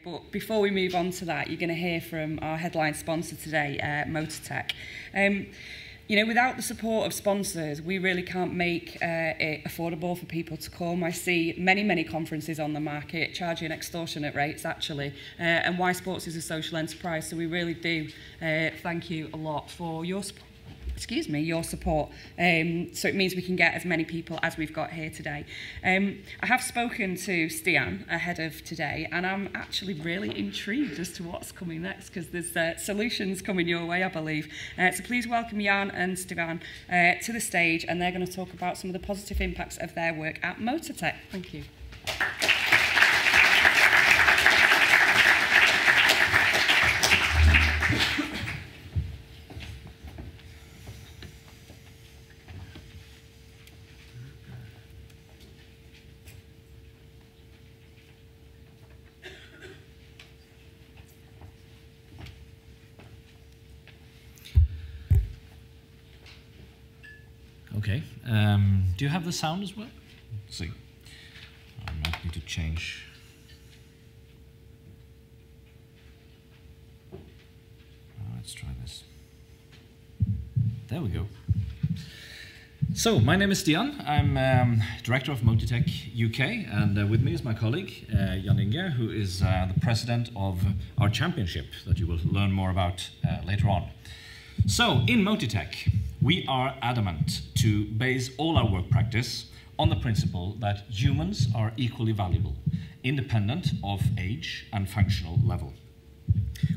But before we move on to that, you're going to hear from our headline sponsor today, Motortech. You know, without the support of sponsors, we really can't make it affordable for people to come. I see many conferences on the market charging extortionate rates, actually, and Y Sports is a social enterprise, so we really do thank you a lot for your support. Your support. So it means we can get as many people as we've got here today. I have spoken to Stian ahead of today, and I'm actually really intrigued as to what's coming next, because there's solutions coming your way, I believe. So please welcome Jan and Stian to the stage, and they're going to talk about some of the positive impacts of their work at Motortech. Thank you. Okay, do you have the sound as well? Let's see. I might need to change. Let's try this. There we go. So, my name is Stian. I'm director of Motortech UK, and with me is my colleague, Jan Inge, who is the president of our championship that you will learn more about later on. So, in Motortech, we are adamant to base all our work practice on the principle that humans are equally valuable, independent of age and functional level.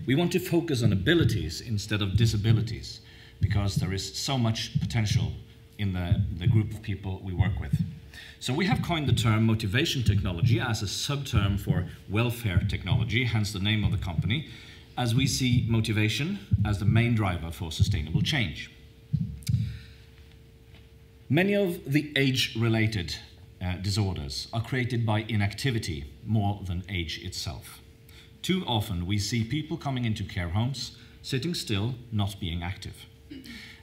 We want to focus on abilities instead of disabilities, because there is so much potential in the group of people we work with. So we have coined the term motivation technology as a subterm for welfare technology, hence the name of the company, as we see motivation as the main driver for sustainable change. Many of the age-related disorders are created by inactivity more than age itself. Too often we see people coming into care homes, sitting still, not being active.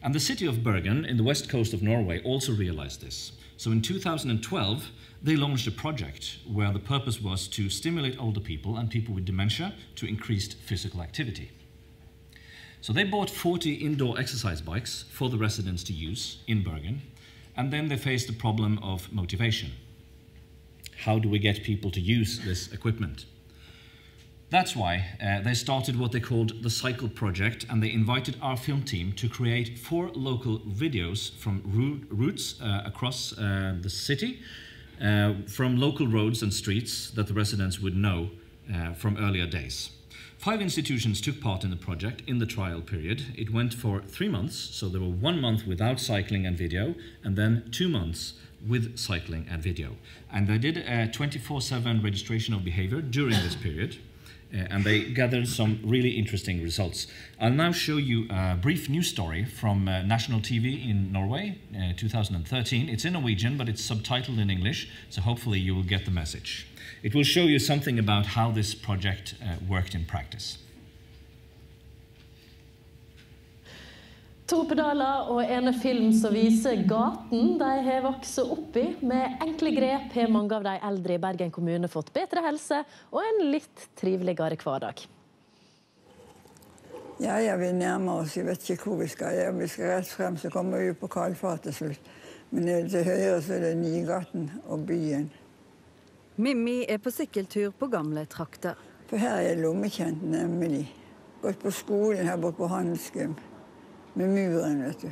And the city of Bergen in the west coast of Norway also realized this. So in 2012, they launched a project where the purpose was to stimulate older people and people with dementia to increased physical activity. So they bought 40 indoor exercise bikes for the residents to use in Bergen, and then they faced the problem of motivation. How do we get people to use this equipment? That's why they started what they called the Cycle Project, and they invited our film team to create 4 local videos from routes across the city, from local roads and streets that the residents would know from earlier days. 5 institutions took part in the project in the trial period. It went for 3 months, so there were 1 month without cycling and video, and then 2 months with cycling and video. And they did a 24/7 registration of behavior during this period, and they gathered some really interesting results. I'll now show you a brief news story from national TV in Norway, 2013. It's in Norwegian, but it's subtitled in English, so hopefully you will get the message. It will show you something about how this project worked in practice. To pedaler og en film som viser gaten de har vokst opp i. Med enkle grep har mange av de eldre i Bergen kommune fått bedre helse og en litt triveligere hverdag. Ja, vi nærmer oss. Jeg vet ikke hvor vi skal. Ja, vi skal rett frem, så kommer vi på Kalfat til slutt. Men til høyre så er det Nygaten og byen. Mimmi er på sykkeltur på gamle trakter. For her er jeg lommekjent, nemlig. Gått på skolen her borte på Handelsgym. Med muren, vet du.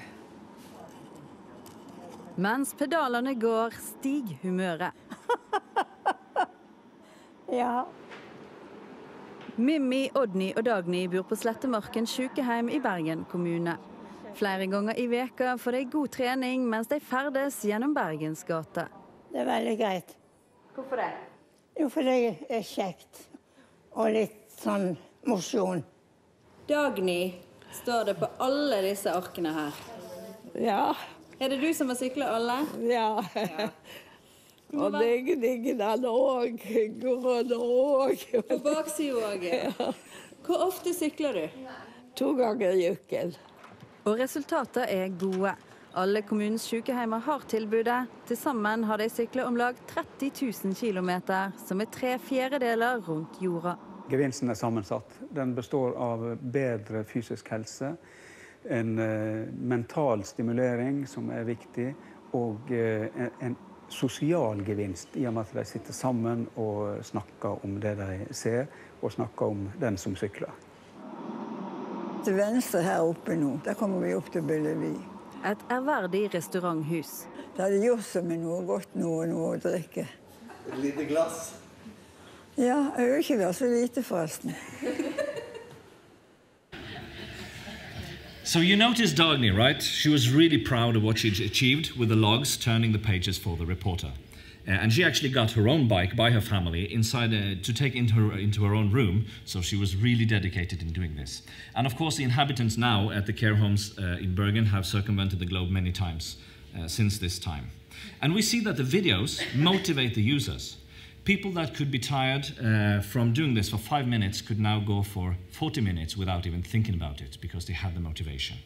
Mens pedalerne går, stig humøret. Ja. Mimmi, Odni og Dagny bor på Slettemarken sykeheim i Bergen kommune. Flere ganger i veka får de god trening mens de ferdes gjennom Bergens gate. Det er veldig greit. Hvorfor det? Jo, for det er kjekt. Og litt sånn mosjon. Dagny står det på alle disse arkene her. Ja. Er det du som har syklet alle? Ja. Og ingen andre også. Gående også. På baksiden også, ja. Hvor ofte sykler du? 2 ganger i uken. Og resultatet er gode. Alle kommunens sykeheimer har tilbudet. Til sammen har de syklet om lag 30 000 kilometer, som er 3/4 rundt jorda. gevinsten er sammensatt. Den består av bedre fysisk helse, en mental stimulering som er viktig, og en sosial gevinst, i og med at de sitter sammen og snakker om det de ser, og snakker om den som sykler. Til venstre her oppe nå, der kommer vi opp til Bellevue. Et ærverdig restauranthus. Det hadde gjort seg med noe godt noe å drikke. Et lite glass? Ja, jeg vil ikke være så lite forresten. So you noticed Dagny, right? She was really proud of what she'd achieved with the logs turning the pages for the reporter. And she actually got her own bike by her family inside to take into her own room, so she was really dedicated in doing this. And of course the inhabitants now at the care homes in Bergen have circumvented the globe many times since this time. And we see that the videos motivate the users. People that could be tired from doing this for 5 minutes could now go for 40 minutes without even thinking about it, because they had the motivation.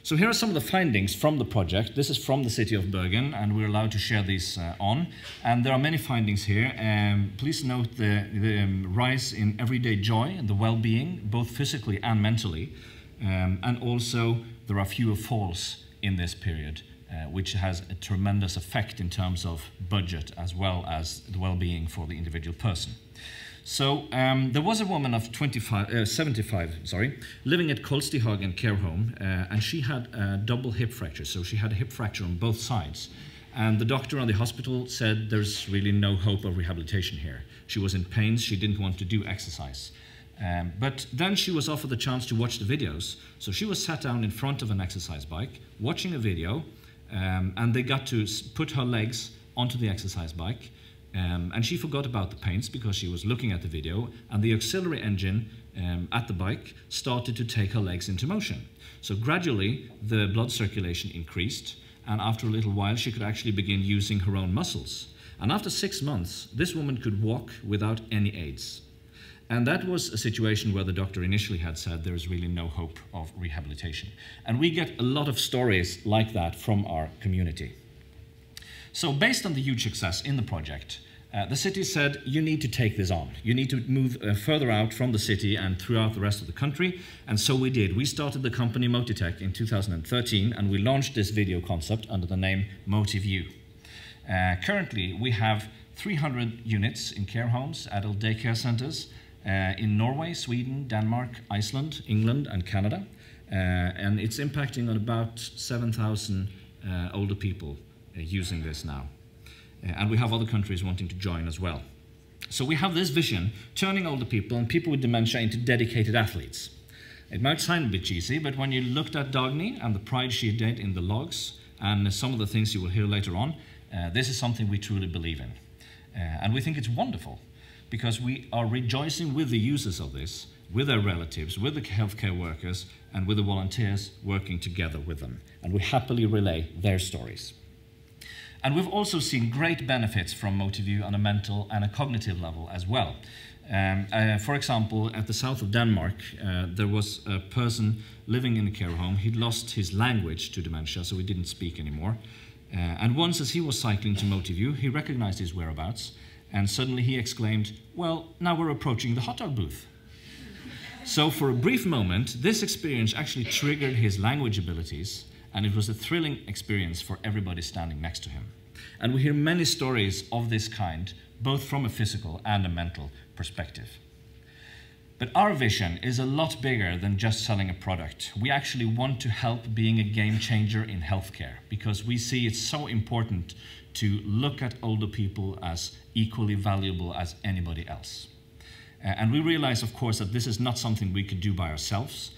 So here are some of the findings from the project. This is from the city of Bergen, and we're allowed to share these on. And there are many findings here. Please note the rise in everyday joy and the well-being, both physically and mentally. And also there are fewer falls in this period, which has a tremendous effect in terms of budget as well as the well-being for the individual person. So there was a woman of 75 living at Kolstihagen care home, and she had a double hip fracture. So she had a hip fracture on both sides. And the doctor on the hospital said there's really no hope of rehabilitation here. She was in pain, she didn't want to do exercise. But then she was offered the chance to watch the videos. So she was sat down in front of an exercise bike, watching a video, and they got to put her legs onto the exercise bike. And she forgot about the pains because she was looking at the video, and the auxiliary engine at the bike started to take her legs into motion. So gradually the blood circulation increased, and after a little while she could actually begin using her own muscles. And after 6 months, this woman could walk without any aids. And that was a situation where the doctor initially had said there is really no hope of rehabilitation. And we get a lot of stories like that from our community. So based on the huge success in the project, the city said, you need to take this on. You need to move further out from the city and throughout the rest of the country. And so we did. We started the company Motitech in 2013, and we launched this video concept under the name MotiView. Currently, we have 300 units in care homes, adult daycare centers, in Norway, Sweden, Denmark, Iceland, England, and Canada. And it's impacting on about 7,000 older people using this now. And we have other countries wanting to join as well. So we have this vision, turning older people and people with dementia into dedicated athletes. It might sound a bit cheesy, but when you looked at Dagny and the pride she did in the logs and some of the things you will hear later on, this is something we truly believe in. And we think it's wonderful, because we are rejoicing with the users of this, with their relatives, with the healthcare workers, and with the volunteers working together with them. And we happily relay their stories. And we've also seen great benefits from MotiView on a mental and a cognitive level as well. For example, at the south of Denmark, there was a person living in a care home. He'd lost his language to dementia, so he didn't speak anymore. And once, as he was cycling to MotiView, he recognized his whereabouts, and suddenly he exclaimed, well, now we're approaching the hot dog booth. So for a brief moment, this experience actually triggered his language abilities, and it was a thrilling experience for everybody standing next to him. And we hear many stories of this kind, both from a physical and a mental perspective. But our vision is a lot bigger than just selling a product. We actually want to help being a game changer in healthcare, because we see it's so important to look at older people as equally valuable as anybody else. And we realize, of course, that this is not something we could do by ourselves.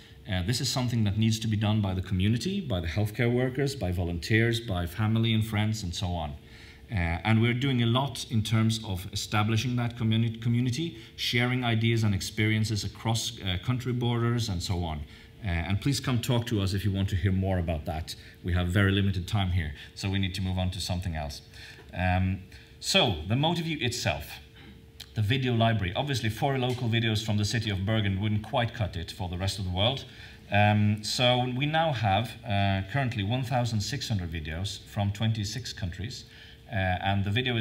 This is something that needs to be done by the community, by the healthcare workers, by volunteers, by family and friends, and so on. And we're doing a lot in terms of establishing that community, sharing ideas and experiences across country borders, and so on. And please come talk to us if you want to hear more about that. We have very limited time here, so we need to move on to something else. So, the MotiView itself. The video library. Obviously, 4 local videos from the city of Bergen wouldn't quite cut it for the rest of the world. So we now have currently 1,600 videos from 26 countries, and the video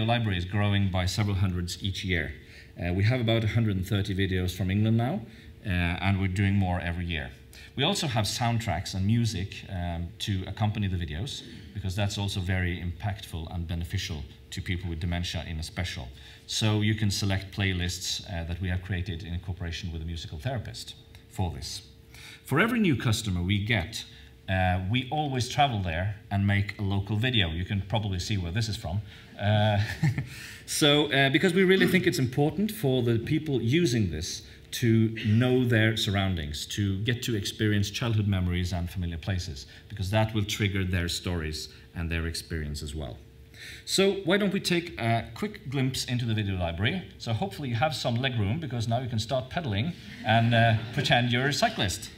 library is growing by several hundreds each year. We have about 130 videos from England now, and we're doing more every year. We also have soundtracks and music to accompany the videos, because that's also very impactful and beneficial to people with dementia in a special. So you can select playlists that we have created in cooperation with a musical therapist for this. For every new customer we get, we always travel there and make a local video. You can probably see where this is from. Because we really think it's important for the people using this to know their surroundings, to get to experience childhood memories and familiar places, because that will trigger their stories and their experience as well. So why don't we take a quick glimpse into the video library? So hopefully you have some leg room, because now you can start pedaling and pretend you're a cyclist.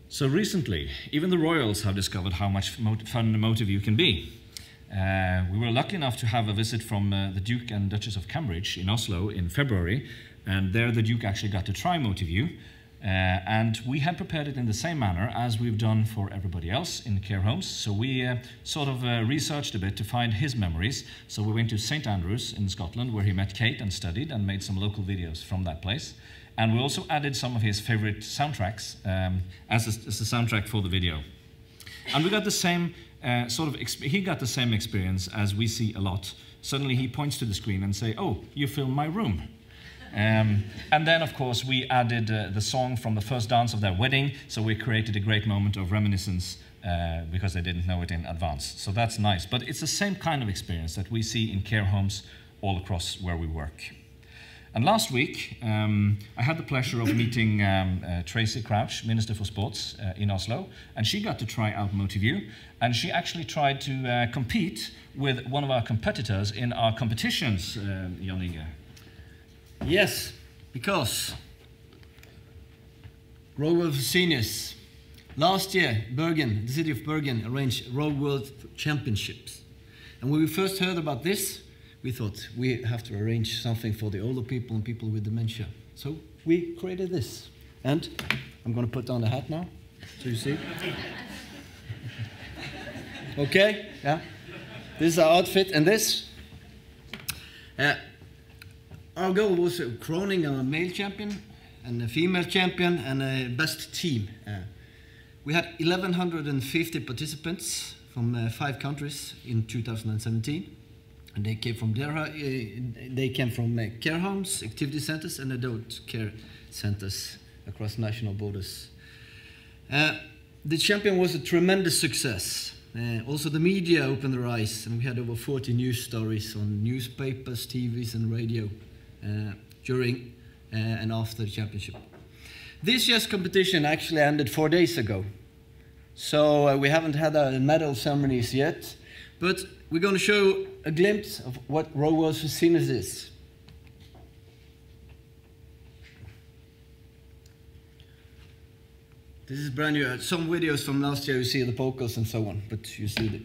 So recently, even the royals have discovered how much fun and emotive you can be. We were lucky enough to have a visit from the Duke and Duchess of Cambridge in Oslo in February, and there the Duke actually got to try Motiview. And we had prepared it in the same manner as we've done for everybody else in care homes. So we researched a bit to find his memories. So we went to St Andrews in Scotland, where he met Kate and studied and made some local videos from that place. And we also added some of his favorite soundtracks as a soundtrack for the video. And we got the same he got the same experience as we see a lot. Suddenly he points to the screen and say, "Oh, you filmed my room." And then, of course, we added the song from the first dance of their wedding, so we created a great moment of reminiscence because they didn't know it in advance. So that's nice. But it's the same kind of experience that we see in care homes all across where we work. And last week, I had the pleasure of meeting Tracy Crouch, Minister for Sports in Oslo, and she got to try out Motiview, and she actually tried to compete with one of our competitors in our competitions, Jan Inge. Yes, because Row World Seniors, last year, Bergen, the city of Bergen, arranged Row World Championships. And when we first heard about this, we thought we have to arrange something for the older people and people with dementia. So we created this. And I'm going to put on the hat now, so you see. Okay, yeah. This is our outfit, and this. Our goal was crowning a male champion and a female champion and a best team. We had 1,150 participants from 5 countries in 2017. And they came from care homes, activity centers, and adult care centers across national borders. The champion was a tremendous success. Also, the media opened their eyes, and we had over 40 news stories on newspapers, TVs, and radio during and after the championship. This year's competition actually ended 4 days ago, so we haven't had our medal ceremonies yet, but we're going to show a glimpse of what Row World Seniors is. This is brand new. Some videos from last year, you see the pokers and so on, but you see the...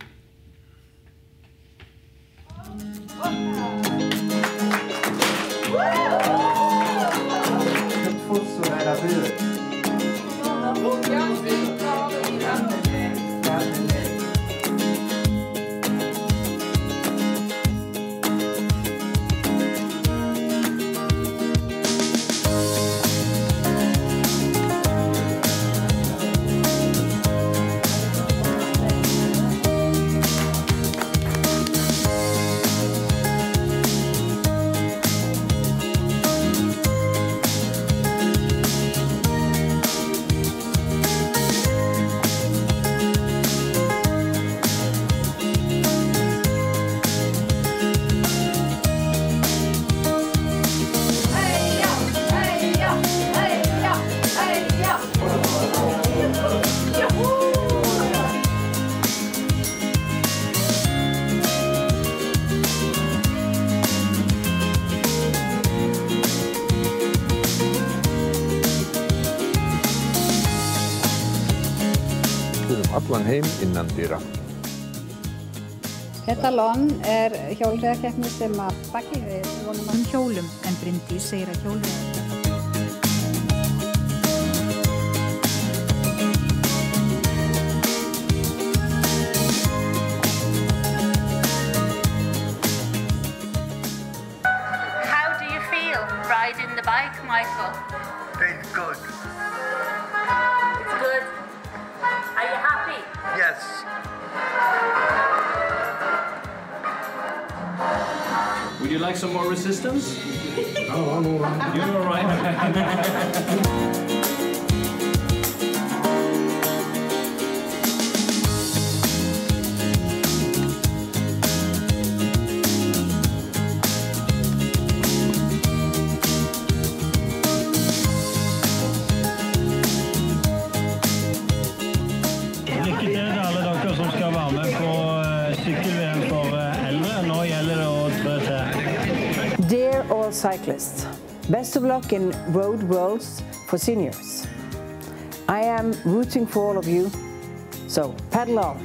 Allan heim innandyra. Þetta LON hjólreiðakeppni sem að Baggi við vonum að hjólum, en Bryndís segir að hjólreiðar. How do you feel riding the bike, Michael? Feels good. It's good. Are you happy? Yes. Would you like some more resistance? Oh, I'm all right. You're all right. Dear all cyclists, best of luck in Road Worlds for Seniors. I am rooting for all of you, so paddle on.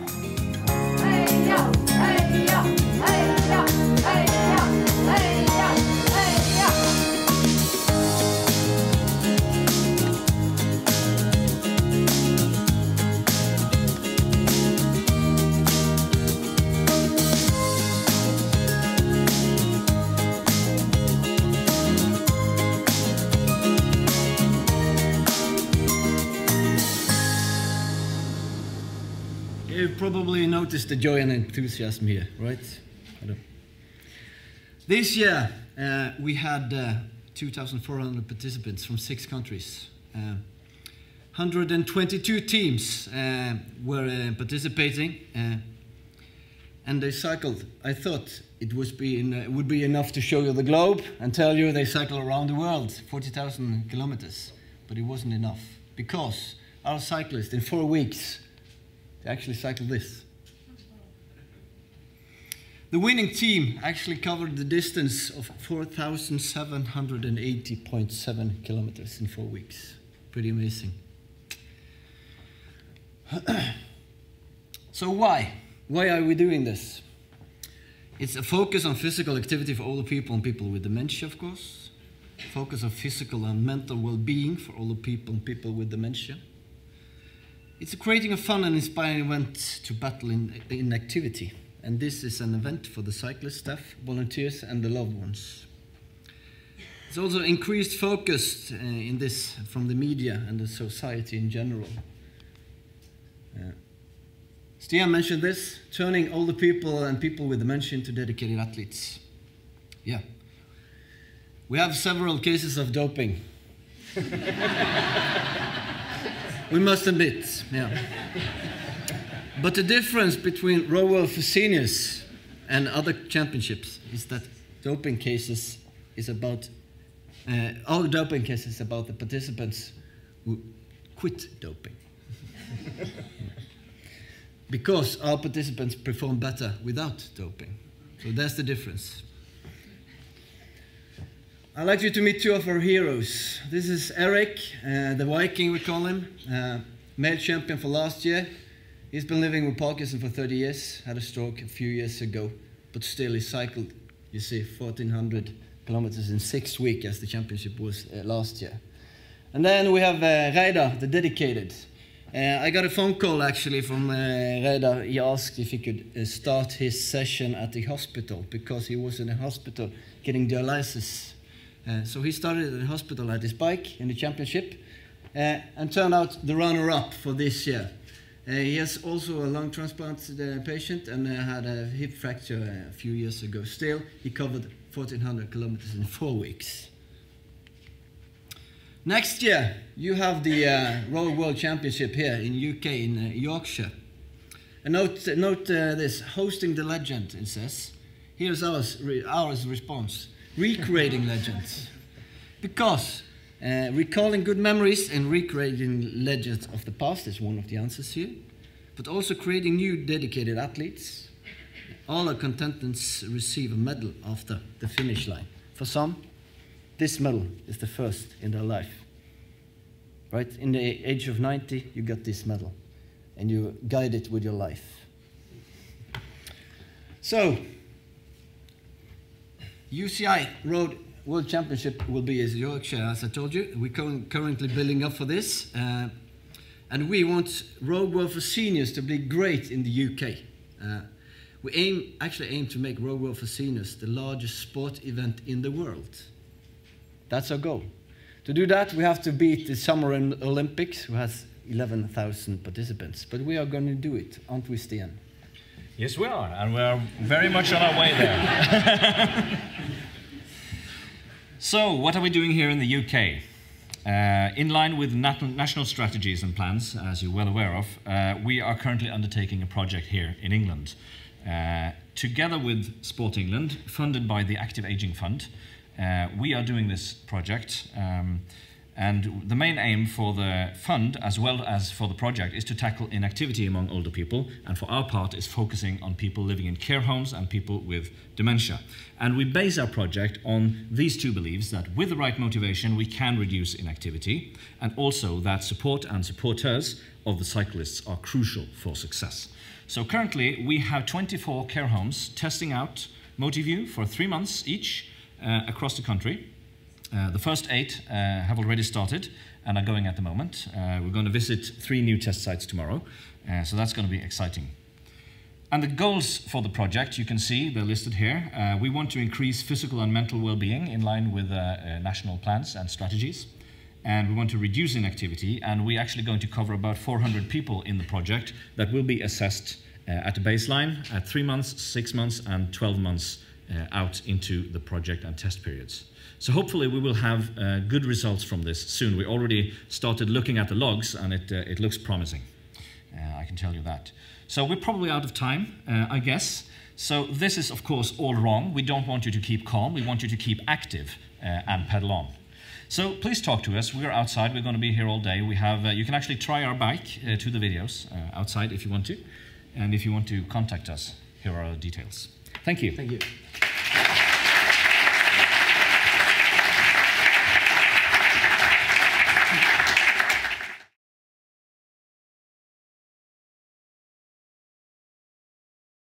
Hey, yeah, hey, yeah, hey, yeah, hey, yeah, hey, yeah, hey, yeah. You've probably noticed the joy and enthusiasm here, right? This year we had 2,400 participants from 6 countries. 122 teams were participating. and they cycled. I thought it would be enough to show you the globe and tell you they cycle around the world, 40,000 kilometers. But it wasn't enough, because our cyclists in 4 weeks, they actually cycled this. The winning team actually covered the distance of 4,780.7 kilometers in 4 weeks. Pretty amazing. So why? Why are we doing this? It's a focus on physical activity for older people and people with dementia, of course. Focus on physical and mental well-being for older people and people with dementia. It's creating a fun and inspiring event to battle inactivity. And this is an event for the cyclist staff, volunteers and the loved ones. It's also increased focus in this from the media and the society in general. Stian mentioned this, turning older people and people with dementia into dedicated athletes. Yeah. We have several cases of doping. We must admit, yeah. But the difference between Row World for Seniors and other championships is that doping cases is about, our doping cases is about the participants who quit doping. Because our participants perform better without doping. So that's the difference. I'd like you to meet two of our heroes. This is Eric, the Viking we call him, male champion for last year. He's been living with Parkinson for 30 years, had a stroke a few years ago, but still he cycled, you see, 1,400 kilometers in 6 weeks as the championship was last year. And then we have Reidar, the dedicated. I got a phone call actually from Reidar. He asked if he could start his session at the hospital because he was in a hospital getting dialysis. So he started at the hospital at his bike in the championship and turned out the runner-up for this year. He has also a lung transplant patient and had a hip fracture a few years ago. Still, he covered 1,400 kilometers in 4 weeks. Next year, you have the Row World Championship here in UK, in Yorkshire. And note this, hosting the legend, it says. Here's our response, recreating legends. Because recalling good memories and recreating legends of the past is one of the answers here. But also creating new dedicated athletes. All our contestants receive a medal after the finish line. For some, this medal is the first in their life. Right? In the age of 90, you got this medal. And you guide it with your life. So, UCI Road World Championship will be in Yorkshire, as I told you. We're currently building up for this. And we want Row World for Seniors to be great in the UK. We actually aim to make Row World for Seniors the largest sport event in the world. That's our goal. To do that, we have to beat the Summer Olympics, who has 11,000 participants. But we are going to do it, aren't we, Stian? Yes, we are, and we are very much on our way there. So, what are we doing here in the UK? In line with national strategies and plans, as you're well aware of, we are currently undertaking a project here in England. Together with Sport England, funded by the Active Ageing Fund, we are doing this project, and the main aim for the fund, as well as for the project, is to tackle inactivity among older people, and for our part is focusing on people living in care homes and people with dementia. And we base our project on these two beliefs, that with the right motivation we can reduce inactivity, and also that support and supporters of the cyclists are crucial for success. So currently we have 24 care homes testing out MotiView for 3 months each across the country. The first 8 have already started and are going at the moment. We're going to visit 3 new test sites tomorrow, so that's going to be exciting. And the goals for the project, you can see, they're listed here. We want to increase physical and mental well-being in line with national plans and strategies. And we want to reduce inactivity, and we're actually going to cover about 400 people in the project that will be assessed at a baseline at 3 months, 6 months, and 12 months out into the project and test periods. So hopefully we will have good results from this soon. We already started looking at the logs, and it looks promising. I can tell you that. So we're probably out of time, I guess. So this is, of course, all wrong. We don't want you to keep calm. We want you to keep active and pedal on. So please talk to us. We're outside. We're going to be here all day. We have, you can actually try our bike to the videos outside if you want to. And if you want to contact us, here are our details. Thank you. Thank you.